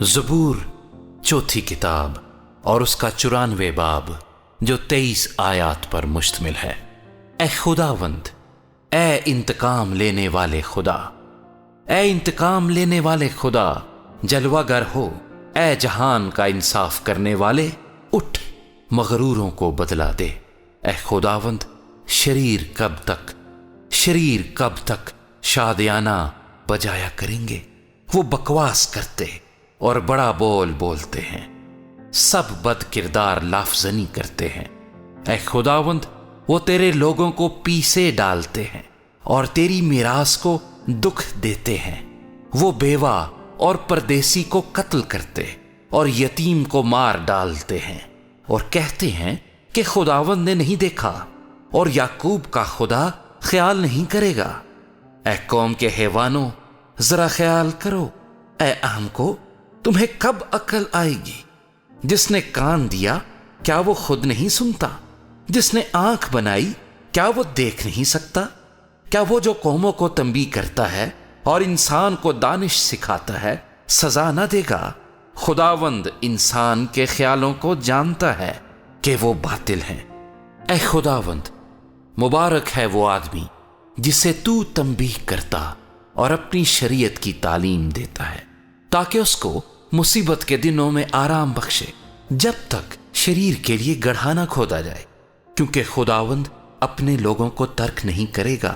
زبور چوتھی کتاب اور اس کا 94 باب جو 23 آیات پر مشتمل ہے۔ اے خداوند، اے انتقام لینے والے خدا، اے انتقام لینے والے خدا، جلوہ گر ہو، اے جہان کا انصاف کرنے والے، اٹھ مغروروں کو بدلا دے۔ اے خداوند، شریر کب تک شادیانہ بجایا کریں گے؟ وہ بکواس کرتے اور بڑا بول بولتے ہیں، سب بد کردار لافزنی کرتے ہیں۔ اے خداوند، وہ تیرے لوگوں کو پیسے ڈالتے ہیں اور تیری میراث کو دکھ دیتے ہیں۔ وہ بیوہ اور پردیسی کو قتل کرتے اور یتیم کو مار ڈالتے ہیں اور کہتے ہیں کہ خداوند نے نہیں دیکھا اور یعقوب کا خدا خیال نہیں کرے گا۔ اے قوم کے حیوانوں، ذرا خیال کرو، اے اہم کو، تمہیں کب عقل آئے گی؟ جس نے کان دیا کیا وہ خود نہیں سنتا؟ جس نے آنکھ بنائی کیا وہ دیکھ نہیں سکتا؟ کیا وہ جو قوموں کو تنبیہ کرتا ہے اور انسان کو دانش سکھاتا ہے سزا نہ دے گا؟ خداوند انسان کے خیالوں کو جانتا ہے کہ وہ باطل ہیں۔ اے خداوند، مبارک ہے وہ آدمی جسے تو تنبیہ کرتا اور اپنی شریعت کی تعلیم دیتا ہے، تاکہ اس کو مصیبت کے دنوں میں آرام بخشے، جب تک شریر کے لیے گڑھا نہ کھودا جائے، کیونکہ خداوند اپنے لوگوں کو ترک نہیں کرے گا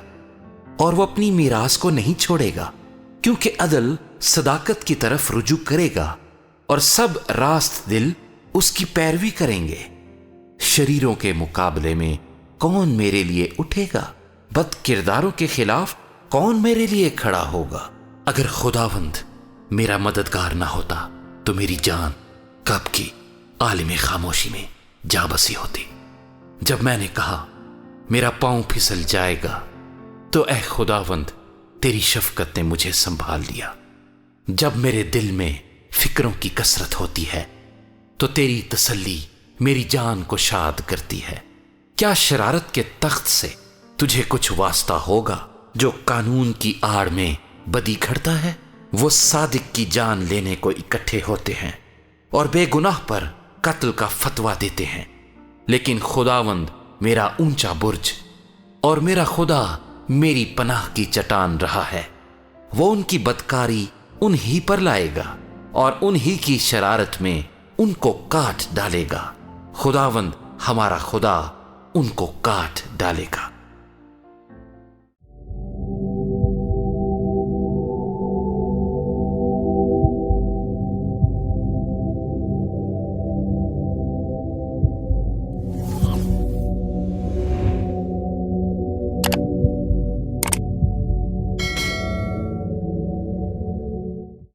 اور وہ اپنی میراث کو نہیں چھوڑے گا، کیونکہ عدل صداقت کی طرف رجوع کرے گا اور سب راست دل اس کی پیروی کریں گے۔ شریروں کے مقابلے میں کون میرے لیے اٹھے گا؟ بد کرداروں کے خلاف کون میرے لیے کھڑا ہوگا؟ اگر خداوند میرا مددگار نہ ہوتا تو میری جان کب کی عالم خاموشی میں جا بسی ہوتی۔ جب میں نے کہا میرا پاؤں پھسل جائے گا، تو اے خداوند تیری شفقت نے مجھے سنبھال لیا۔ جب میرے دل میں فکروں کی کثرت ہوتی ہے تو تیری تسلی میری جان کو شاد کرتی ہے۔ کیا شرارت کے تخت سے تجھے کچھ واسطہ ہوگا جو قانون کی آڑ میں بدی گھڑتا ہے؟ وہ صادق کی جان لینے کو اکٹھے ہوتے ہیں اور بے گناہ پر قتل کا فتویٰ دیتے ہیں، لیکن خداوند میرا اونچا برج اور میرا خدا میری پناہ کی چٹان رہا ہے۔ وہ ان کی بدکاری انہی پر لائے گا اور انہی کی شرارت میں ان کو کاٹ ڈالے گا۔ خداوند ہمارا خدا ان کو کاٹ ڈالے گا۔